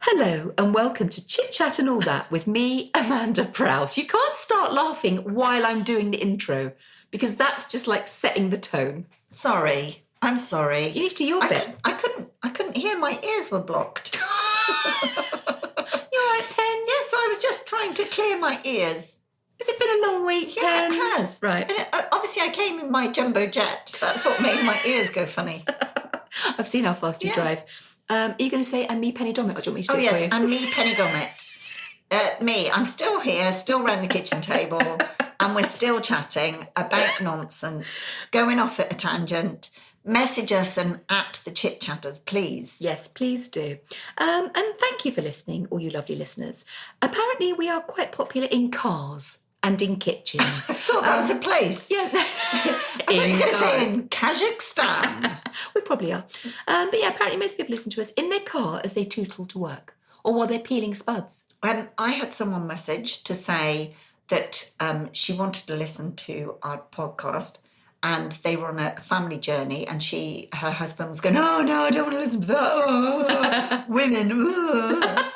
Hello and welcome to Chit Chat and All That with me, Amanda Prowse. You can't start laughing while I'm doing the intro because that's just like setting the tone. Sorry, I'm sorry. You need to do your bit. I couldn't hear. My ears were blocked. You all right, Pen? Yes, I was just trying to clear my ears. Has it been a long week, Yeah, Pen? it has. Right. And obviously, I came in my jumbo jet. That's what made my ears go funny. I've seen how fast you drive. Are you going to say, and me, Penny Dommett, or do you want me to do it for you? Oh, yes, and me, Penny Dommett. I'm still here, still round the kitchen table, and we're still chatting about nonsense, going off at a tangent. Message us and at the Chit Chatters, please. Yes, please do. And thank you for listening, all you lovely listeners. Apparently, we are quite popular in cars and in kitchens. I thought that was a place. Yeah. I thought you were going to say in Kazakhstan. We probably are. But yeah, apparently most people listen to us in their car as they tootle to work or while they're peeling spuds. I had someone message to say that she wanted to listen to our podcast and they were on a family journey and her husband was going, oh, no, I don't want to listen to that. Oh, women. Oh.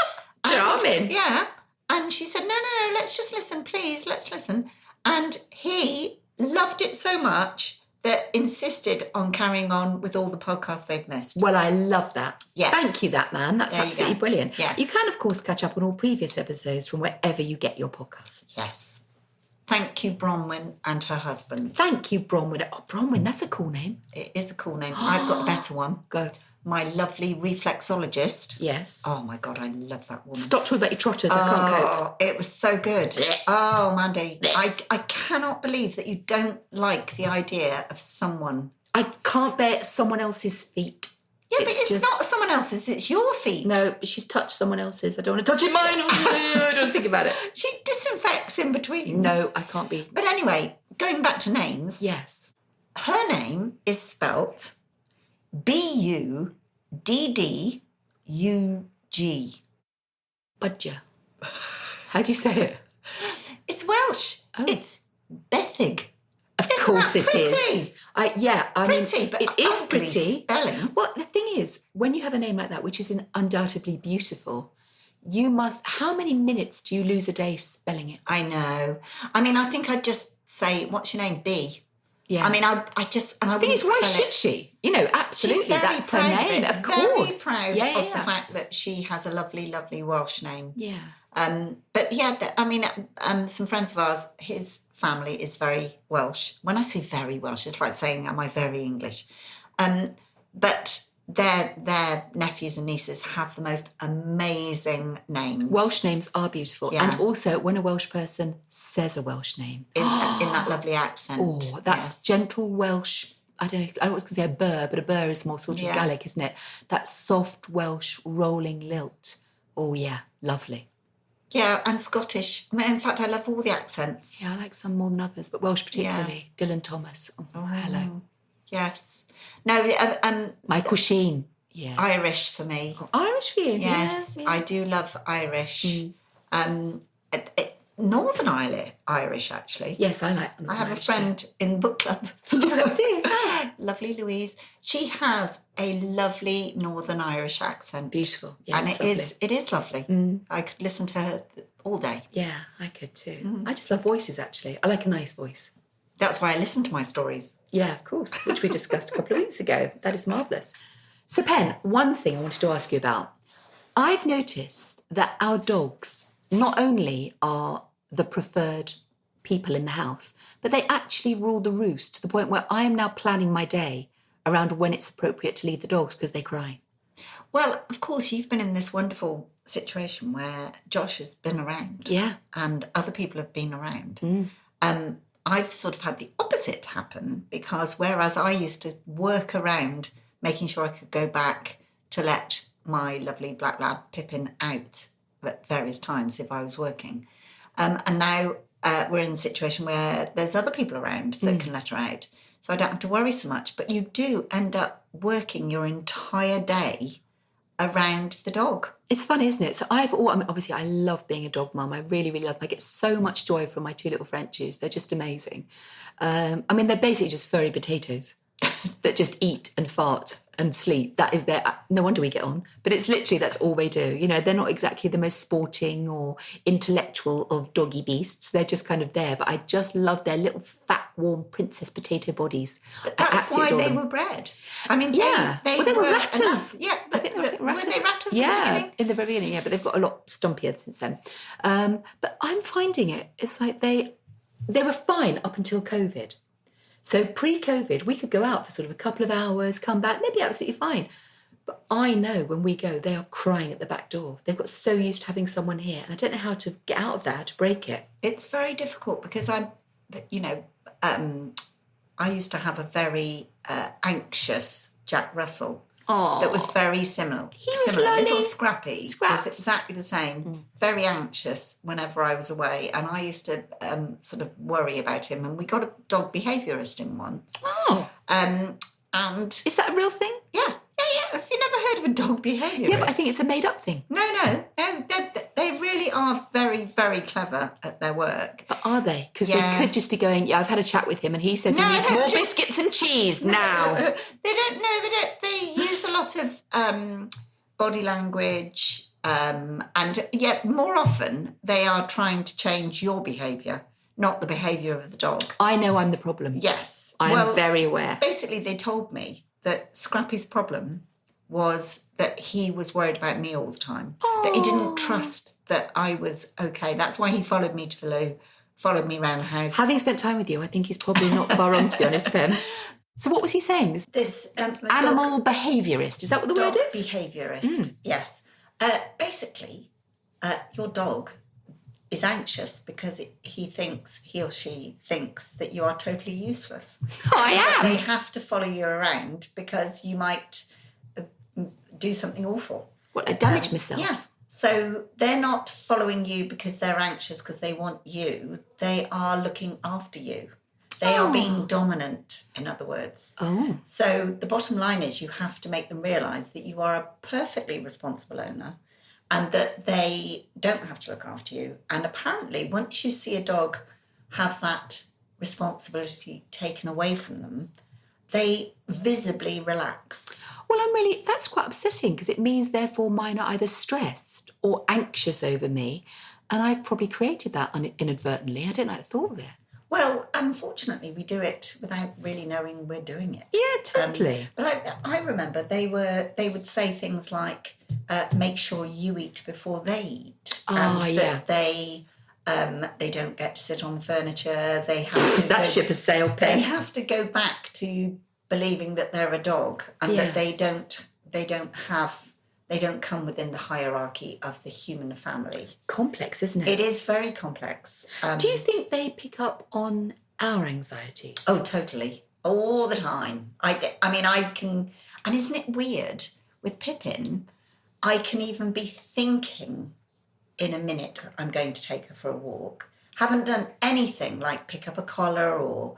Charming. Yeah. And she said, no, let's just listen, please. Let's listen. And he loved it so much that insisted on carrying on with all the podcasts they'd missed. Well, I love that. Yes. Thank you, that man. That's absolutely brilliant. Yes. You can, of course, catch up on all previous episodes from wherever you get your podcasts. Yes. Thank you, Bronwyn and her husband. Thank you, Bronwyn. Oh, Bronwyn, that's a cool name. It is a cool name. I've got a better one. Go. My lovely reflexologist. Yes. Oh, my God, I love that woman. Stop talking about your trotters. I can't cope. It was so good. Oh, Mandy, I cannot believe that you don't like the idea of someone. I can't bear someone else's feet. Yeah, but it's not someone else's, it's your feet. No, but she's touched someone else's. I don't want to touch it mine. I don't think about it. She disinfects in between. No, I can't be. But anyway, going back to names. Yes. Her name is spelt Buddug. Budger. How do you say it? It's Welsh. Oh. It's Bethig. Of course it is. Pretty? I Pretty, mean, but it is ugly pretty. spelling. Well, the thing is, when you have a name like that, which is undoubtedly beautiful, you must. How many minutes do you lose a day spelling it? I know. I mean, I think I'd just say, "What's your name?" B. Yeah. I mean, I just and I The thing is, why spell should she? You know, absolutely, She's very that's her proud name. Of, of course, very proud yeah, of the fact that she has a lovely, lovely Welsh name. Yeah. But yeah, some friends of ours, his family is very Welsh. When I say very Welsh, it's like saying, am I very English? But their nephews and nieces have the most amazing names. Welsh names are beautiful. Yeah. And also, when a Welsh person says a Welsh name. In that lovely accent. Oh, that's gentle Welsh. I don't was going to say a burr, but a burr is more sort of Gaelic, isn't it? That soft Welsh rolling lilt. Oh, yeah, lovely. Yeah, and Scottish. I mean, in fact, I love all the accents. Yeah, I like some more than others, but Welsh particularly. Yeah. Dylan Thomas. Oh, hello. Yes. No, Michael Sheen. Yes. Irish for me. Oh, Irish for you? Yes, I do love Irish. Northern Irish, actually. Yes, I like Northern I have Irish a friend too. in the book club. Do you? Oh. Lovely Louise. She has a lovely Northern Irish accent. Beautiful. Yeah, and it is lovely. I could listen to her all day. Yeah, I could too. I just love voices, actually. I like a nice voice. That's why I listen to my stories. Yeah, of course, which we discussed a couple of weeks ago. That is marvellous. So, Pen, one thing I wanted to ask you about. I've noticed that our dogs not only are the preferred people in the house, but they actually rule the roost to the point where I am now planning my day around when it's appropriate to leave the dogs because they cry. Well, of course, you've been in this wonderful situation where Josh has been around. Yeah. And other people have been around. I've sort of had the opposite happen because whereas I used to work around making sure I could go back to let my lovely black lab Pippin out at various times if I was working. And now we're in a situation where there's other people around that can let her out. So I don't have to worry so much. But you do end up working your entire day around the dog. It's funny, isn't it? So obviously I love being a dog mum. I really, really love them. I get so much joy from my two little Frenchies. They're just amazing. They're basically just furry potatoes that just eat and fart and sleep. That is their, no wonder we get on. But it's literally, that's all they do. You know, they're not exactly the most sporting or intellectual of doggy beasts. They're just kind of there. But I just love their little fat, warm princess potato bodies. But that's why they were bred. I mean, yeah. they were were ratters. Yeah, I think they were ratters. Were they ratters in the yeah, beginning? in the very beginning, yeah. But they've got a lot stumpier since then. But I'm finding it's like they were fine up until COVID. So pre-COVID, we could go out for sort of a couple of hours, come back, they'd be absolutely fine. But I know when we go, they are crying at the back door. They've got so used to having someone here. And I don't know how to get out of that, how to break it. It's very difficult because I used to have a very anxious Jack Russell. Oh, that was very similar. He was lonely. Little Scrappy. Scraps. Was exactly the same. Very anxious whenever I was away, and I used to sort of worry about him. And we got a dog behaviourist in once. Oh. And is that a real thing? Yeah. Have you never heard of a dog behaviourist? Yeah, but I think it's a made-up thing. No. They really are very, very clever at their work. But are they? Because they could just be going, I've had a chat with him and he says he needs more biscuits and cheese now. They don't know. They use a lot of body language and yet more often they are trying to change your behaviour, not the behaviour of the dog. I know I'm the problem. Yes. I'm very aware. Basically, they told me that Scrappy's problem was that he was worried about me all the time, that he didn't trust that I was okay. That's why he followed me to the loo, followed me around the house. Having spent time with you, I think he's probably not far wrong, to be honest, Ben. So what was he saying? This animal behaviourist, is that what the word is? Behaviourist, yes. Basically, your dog is anxious because he or she thinks that you are totally useless. I am. They have to follow you around because you might do something awful. What, I damage myself? Yeah. So they're not following you because they're anxious because they want you. They are looking after you. They are being dominant, in other words. Oh. So the bottom line is you have to make them realise that you are a perfectly responsible owner and that they don't have to look after you. And apparently, once you see a dog have that responsibility taken away from them, they visibly relax. Well, that's quite upsetting because it means therefore mine are either stressed or anxious over me. And I've probably created that inadvertently. I don't know, I thought of it. Well, unfortunately, we do it without really knowing we're doing it. Yeah, totally. But I remember they would say things like, make sure you eat before they eat. That they don't get to sit on the furniture. They have to ship has sailed. They have to go back to believing that they're a dog and that they don't come within the hierarchy of the human family. Complex, isn't it? It is very complex. Do you think they pick up on our anxieties? Oh, totally. All the time. I can, and isn't it weird? With Pippin, I can even be thinking in a minute I'm going to take her for a walk. Haven't done anything like pick up a collar or,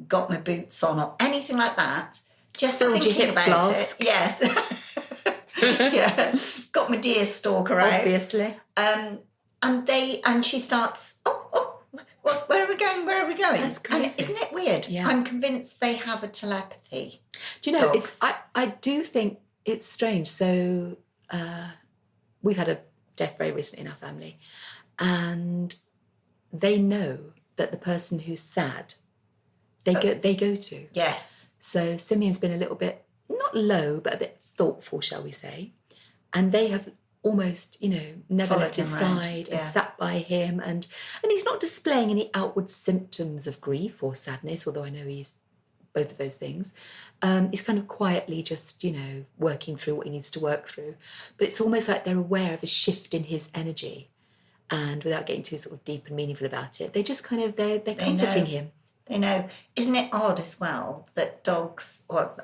got my boots on or anything like that. Just filled thinking your hip about flask. it. Yes. Yeah. Got my deer stalker out. Obviously. And she starts, where are we going? Where are we going? That's crazy. And isn't it weird? Yeah. I'm convinced they have a telepathy. Do you know, dogs. I do think it's strange. So we've had a death very recently in our family, and they know that the person who's sad, they go to. Yes. So Simeon's been a little bit, not low, but a bit thoughtful, shall we say. And they have almost, never Followed left his him round, side yeah. and sat by him. And he's not displaying any outward symptoms of grief or sadness, although I know he's both of those things. He's kind of quietly just, working through what he needs to work through. But it's almost like they're aware of a shift in his energy. And without getting too sort of deep and meaningful about it, they just kind of, they're comforting him. They know. Isn't it odd as well that dogs, or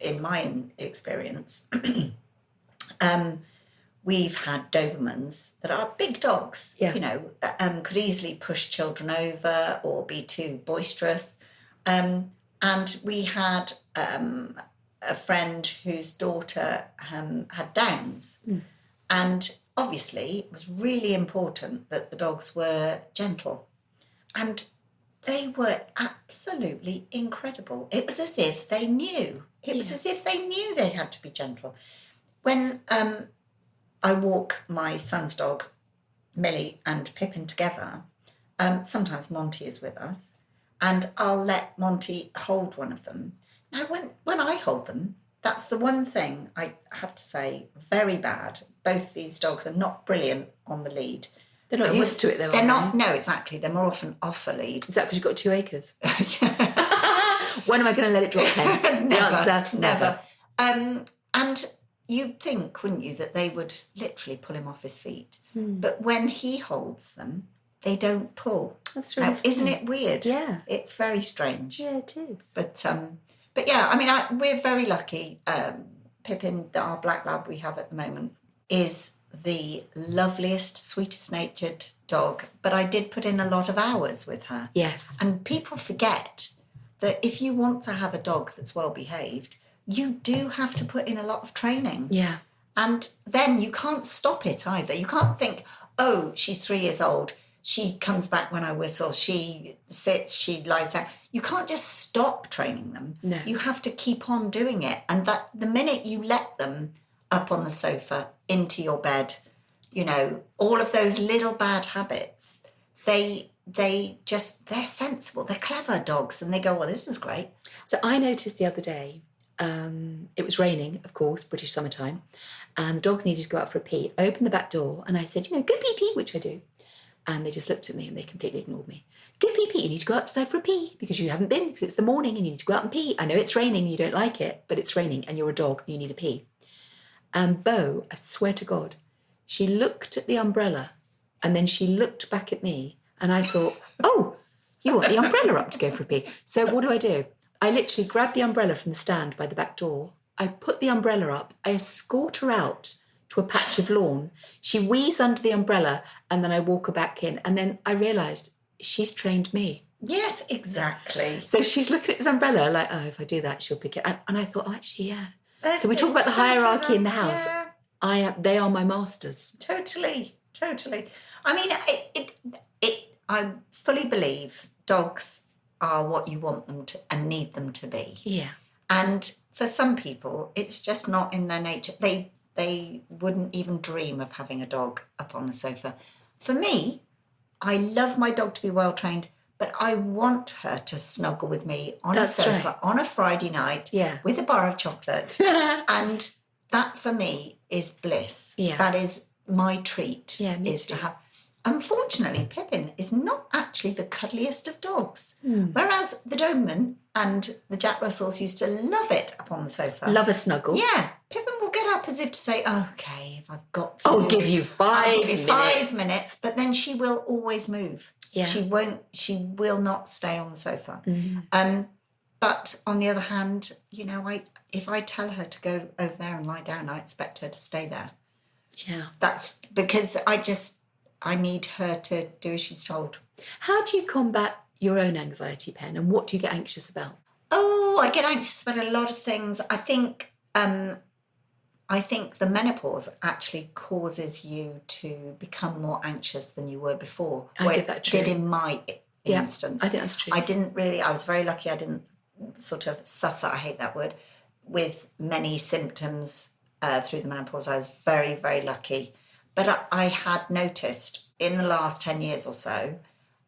in my experience, we've had Dobermans that are big dogs, could easily push children over or be too boisterous. And we had a friend whose daughter had Downs. And obviously it was really important that the dogs were gentle. And they were absolutely incredible. It was as if they knew. It was as if they knew they had to be gentle. When I walk my son's dog, Millie, and Pippin together, sometimes Monty is with us, and I'll let Monty hold one of them. Now, when I hold them, that's the one thing I have to say, very bad. Both these dogs are not brilliant on the lead. They're not used to it, though, They're not, no, exactly. They're more often off a lead. Is that because you've got 2 acres? When am I going to let it drop, Ken? The answer, never. And you'd think, wouldn't you, that they would literally pull him off his feet. But when he holds them, they don't pull. That's really isn't it weird? Yeah. It's very strange. Yeah, it is. But yeah, I mean, we're very lucky. Pippin, our black lab we have at the moment, is the loveliest, sweetest natured dog. But I did put in a lot of hours with her. Yes. And people forget that if you want to have a dog that's well behaved, you do have to put in a lot of training. Yeah. And then you can't stop it either. You can't think, oh, she's 3 years old. She comes back when I whistle. She sits, she lies down. You can't just stop training them. No. You have to keep on doing it. And that the minute you let them up on the sofa, into your bed, you know, all of those little bad habits, they're sensible. They're clever dogs. And they go, well, this is great. So I noticed the other day, it was raining, of course, British summertime, and the dogs needed to go out for a pee. I opened the back door and I said, go pee-pee, which I do. And they just looked at me and they completely ignored me. Go pee-pee, you need to go outside for a pee because you haven't been, because it's the morning and you need to go out and pee. I know it's raining, you don't like it, but it's raining and you're a dog and you need a pee. And Bo, I swear to God, she looked at the umbrella and then she looked back at me and I thought, oh, you want the umbrella up to go for a pee. So what do? I literally grabbed the umbrella from the stand by the back door. I put the umbrella up. I escort her out to a patch of lawn. She wheezes under the umbrella and then I walk her back in. And then I realised she's trained me. Yes, exactly. So she's looking at this umbrella like, oh, if I do that, she'll pick it. And I thought, oh, actually, yeah. So we talk about the hierarchy in the house. Yeah. They are my masters. Totally. I mean, I fully believe dogs are what you want them to and need them to be. Yeah. And for some people, it's just not in their nature. They wouldn't even dream of having a dog up on the sofa. For me, I love my dog to be well trained, but I want her to snuggle with me on a sofa on a Friday night with a bar of chocolate. And that for me is bliss. Yeah. That is my treat. Yeah, me is too. to have. Unfortunately, Pippin is not actually the cuddliest of dogs. Whereas the Doberman and the Jack Russells used to love it up on the sofa. Love a snuggle. Yeah. Pippin will get up as if to say, okay, if I've got to. I'll give you 5 minutes. 5 minutes, but then she will always move. Yeah. She will not stay on the sofa. But on the other hand, you know, if I tell her to go over there and lie down, I expect her to stay there. Yeah. That's because I need her to do as she's told. How do you combat your own anxiety, Pen, and what do you get anxious about? Oh, I get anxious about a lot of things. I think the menopause actually causes you to become more anxious than you were before. I get that true. Did in my instance. I think that's true. I was very lucky I didn't sort of suffer, I hate that word, with many symptoms through the menopause. I was very, very lucky. But I had noticed in the last 10 years or so,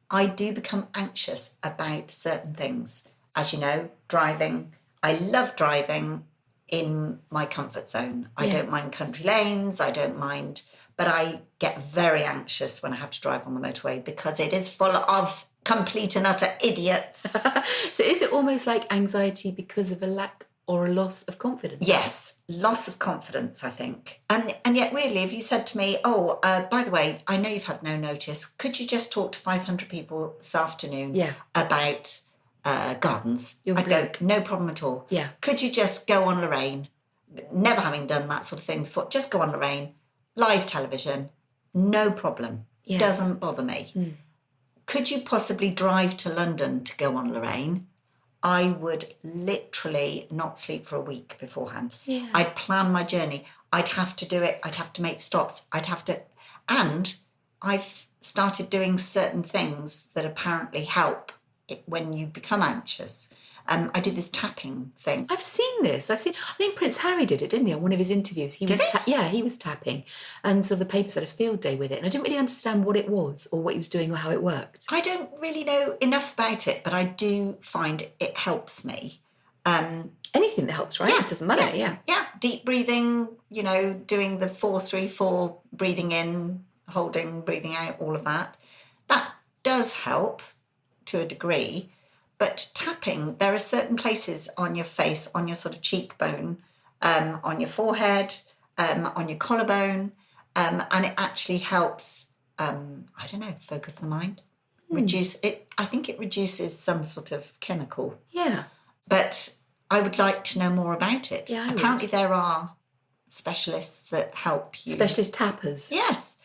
I do become anxious about certain things. As you know, driving. I love driving in my comfort zone. I don't mind country lanes. I don't mind. But I get very anxious when I have to drive on the motorway because it is full of complete and utter idiots. So is it almost like anxiety because of a lack or a loss of confidence? Yes, loss of confidence, I think. And yet, weirdly, if you said to me, by the way, I know you've had no notice, could you just talk to 500 people this afternoon about gardens? I'd go, no problem at all. Yeah. Could you just go on Lorraine, never having done that sort of thing before, just go on Lorraine, live television, no problem. Yeah. Doesn't bother me. Could you possibly drive to London to go on Lorraine? I would literally not sleep for a week beforehand. Yeah. I'd plan my journey. I'd have to do it. I'd have to make stops. And I've started doing certain things that apparently help when you become anxious. I do this tapping thing. I've seen this. I think Prince Harry did it, didn't he? On one of his interviews, he was tapping, and sort of the papers had a field day with it. And I didn't really understand what it was, or what he was doing, or how it worked. I don't really know enough about it, but I do find it helps me. Anything that helps, right? It doesn't matter. Yeah. Deep breathing. Doing the 4-3-4, breathing in, holding, breathing out, all of that. That does help to a degree. But tapping, there are certain places on your face, on your sort of cheekbone, on your forehead, on your collarbone, and it actually helps, focus the mind, reduce it. I think it reduces some sort of chemical. Yeah. But I would like to know more about it. Yeah, apparently there are specialists that help you. Specialist tappers. Yes.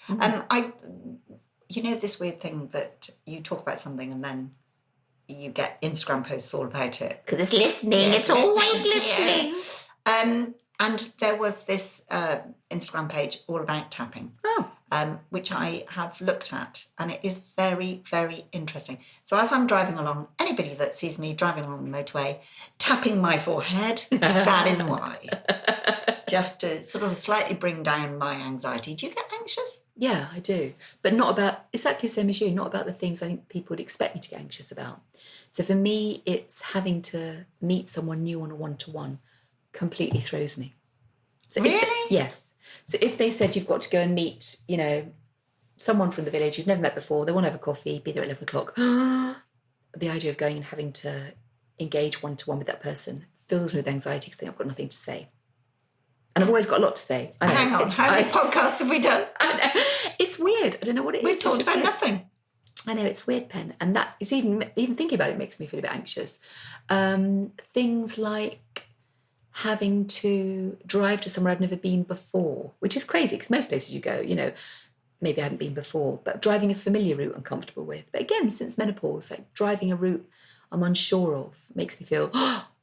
This weird thing that you talk about something and then you get Instagram posts all about it. Because it's listening. It's always listening. And there was this Instagram page all about tapping, which I have looked at, and it is very, very interesting. So as I'm driving along, anybody that sees me driving along the motorway, tapping my forehead, that is why. Just to sort of slightly bring down my anxiety. Do you get anxious? Yeah, I do. But not about, exactly the same as you, not about the things I think people would expect me to get anxious about. So for me, it's having to meet someone new on a one-to-one completely throws me. So really? Yes. So if they said you've got to go and meet, someone from the village you've never met before, they want to have a coffee, be there at 11 o'clock. The idea of going and having to engage one-to-one with that person fills me with anxiety because I think I've got nothing to say. And I've always got a lot to say. I know, hang on, how many podcasts have we done? I know. It's weird. I don't know what it is. We've talked about nothing. I know, it's weird, Pen. And that is even thinking about it makes me feel a bit anxious. Things like having to drive to somewhere I've never been before, which is crazy because most places you go, maybe I haven't been before, but driving a familiar route I'm comfortable with. But again, since menopause, like driving a route I'm unsure of makes me feel,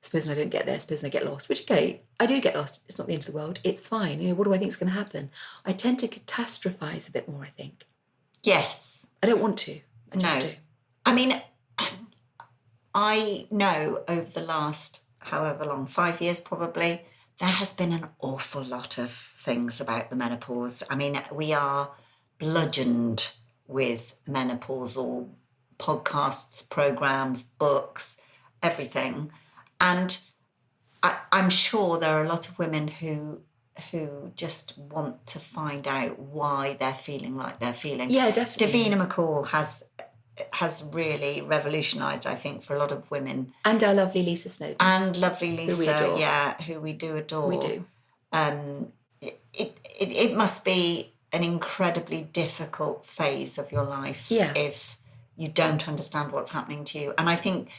supposing I don't get there, supposing I get lost, which, okay, I do get lost. It's not the end of the world. It's fine. What do I think is going to happen? I tend to catastrophize a bit more, I think. Yes. I don't want to. I just do. I mean, I know over the last, however long, 5 years probably, there has been an awful lot of things about the menopause. I mean, we are bludgeoned with menopausal podcasts, programs, books, everything. And I'm sure there are a lot of women who just want to find out why they're feeling like they're feeling. Yeah, definitely. Davina McCall has really revolutionised, I think, for a lot of women. And our lovely Lisa Snowden. And lovely Lisa, who we adore. Who we do adore. We do. It must be an incredibly difficult phase of your life if you don't understand what's happening to you. And I think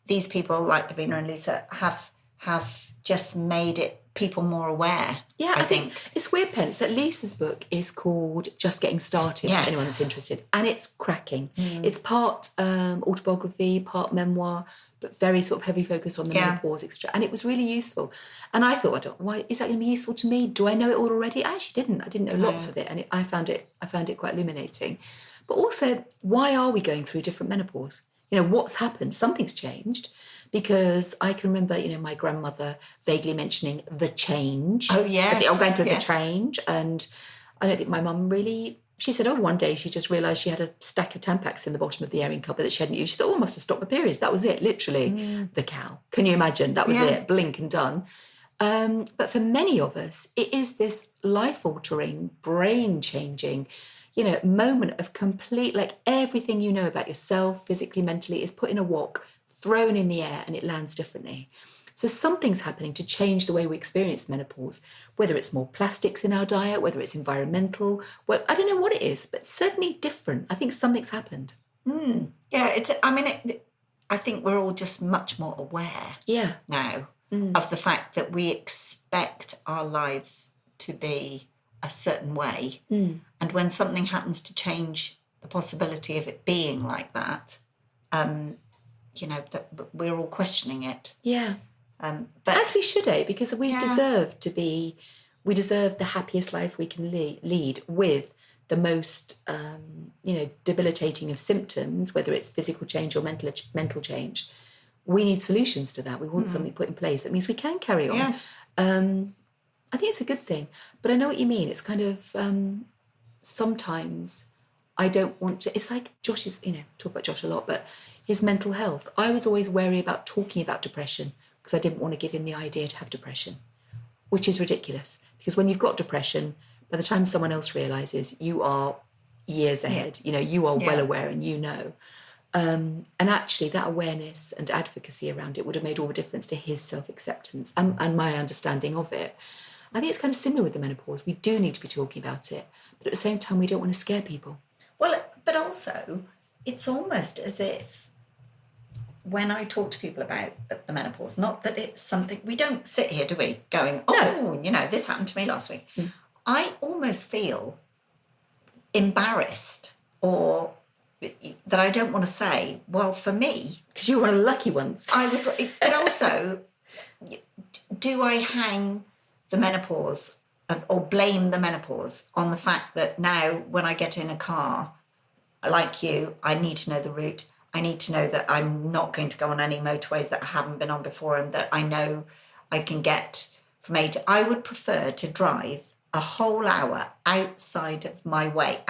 these people like Davina and Lisa have just made it people more aware. Yeah, I think it's weird, Pen. So Lisa's book is called Just Getting Started, for anyone that's interested. And it's cracking. It's part autobiography, part memoir, but very sort of heavy focus on the menopause, etc. And it was really useful. And I thought, why is that going to be useful to me? Do I know it all already? I actually didn't. I didn't know lots of it. And I found it quite illuminating. But also, why are we going through different menopause? What's happened? Something's changed. Because I can remember, my grandmother vaguely mentioning the change. Oh, yes. I'm going through the change. And I don't think my mum really... She said, one day she just realised she had a stack of Tampax in the bottom of the airing cupboard that she hadn't used. She thought, I must have stopped my periods. That was it, literally. The cow. Can you imagine? That was it. Blink and done. But for many of us, it is this life-altering, brain-changing, moment of complete... Like, everything you know about yourself, physically, mentally, is put in a wok, thrown in the air, and it lands differently. So something's happening to change the way we experience menopause, whether it's more plastics in our diet, whether it's environmental. Well, I don't know what it is, but certainly different. I think something's happened. Yeah, I think we're all just much more aware now of the fact that we expect our lives to be a certain way. And when something happens to change the possibility of it being like that, that we're all questioning it. Yeah. But as we should, because we deserve the happiest life we can lead with the most, debilitating of symptoms, whether it's physical change or mental change. we need solutions to that. We want something put in place that means we can carry on. Yeah. I think it's a good thing. But I know what you mean. It's kind of sometimes I don't want to. It's like Josh's, talk about Josh a lot, but his mental health. I was always wary about talking about depression because I didn't want to give him the idea to have depression, which is ridiculous. Because when you've got depression, by the time someone else realises, you are years ahead. You are well aware and and actually that awareness and advocacy around it would have made all the difference to his self-acceptance and my understanding of it. I think it's kind of similar with the menopause. We do need to be talking about it, but at the same time, we don't want to scare people. Well, but also, it's almost as if when I talk to people about the menopause, not that it's something, we don't sit here, do we, going, this happened to me last week. I almost feel embarrassed or that I don't want to say, well, for me. Because you were one of the lucky ones. I was, but also, do I hang the menopause or blame the menopause on the fact that now when I get in a car, like you, I need to know the route. I need to know that I'm not going to go on any motorways that I haven't been on before and that I know I can get from A to... I would prefer to drive a whole hour out of my way,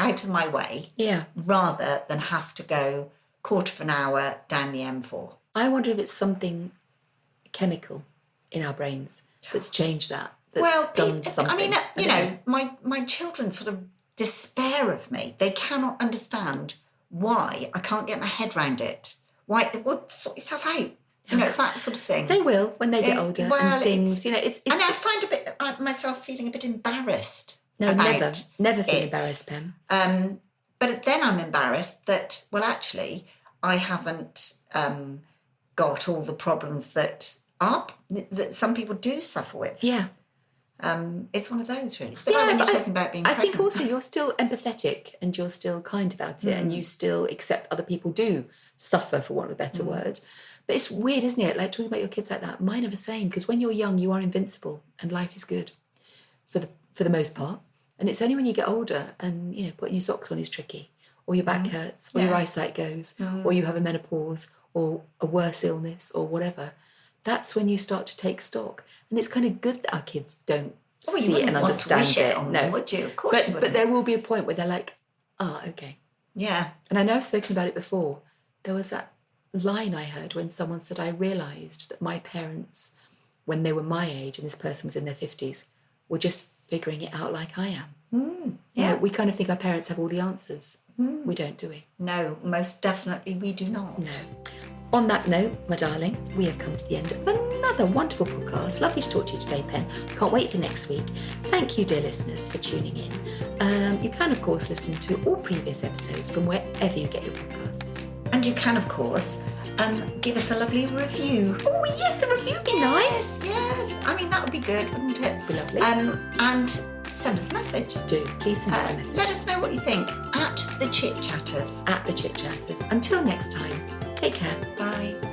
rather than have to go quarter of an hour down the M4. I wonder if it's something chemical in our brains that's changed that. Done something. I mean, my children sort of despair of me. They cannot understand why I can't get my head around it. Why? Well, sort yourself out. It's that sort of thing. They will when they get older. Well, and things, it's. And I find myself feeling a bit embarrassed. No, never feel embarrassed, Pam. But then I'm embarrassed that, well, actually, I haven't got all the problems that some people do suffer with. Yeah. It's one of those, really. It's a bit like when you're talking about being pregnant. I think also you're still empathetic and you're still kind about it and you still accept other people do suffer, for want of a better word. But it's weird, isn't it? Like talking about your kids like that. Mine are the same, because when you're young, you are invincible and life is good for the most part. And it's only when you get older and, putting your socks on is tricky, or your back hurts, or your eyesight goes, or you have a menopause or a worse illness or whatever. That's when you start to take stock. And it's kind of good that our kids don't see it and understand it. No, would you? Of course you wouldn't. But there will be a point where they're like, okay. Yeah. And I know I've spoken about it before. There was that line I heard when someone said, I realised that my parents, when they were my age and this person was in their 50s, were just figuring it out like I am. We kind of think our parents have all the answers. We don't, do we? No, most definitely we do not. No. On that note, my darling, we have come to the end of another wonderful podcast. Lovely to talk to you today, Pen. Can't wait for next week. Thank you, dear listeners, for tuning in. You can, of course, listen to all previous episodes from wherever you get your podcasts. And you can, of course, give us a lovely review. Oh, yes, a review would be nice. Yes. I mean, that would be good, wouldn't it? Be lovely. And send us a message. Do. Please send us a message. Let us know what you think at the Chit Chatters. At the Chit Chatters. Until next time, take care. Bye.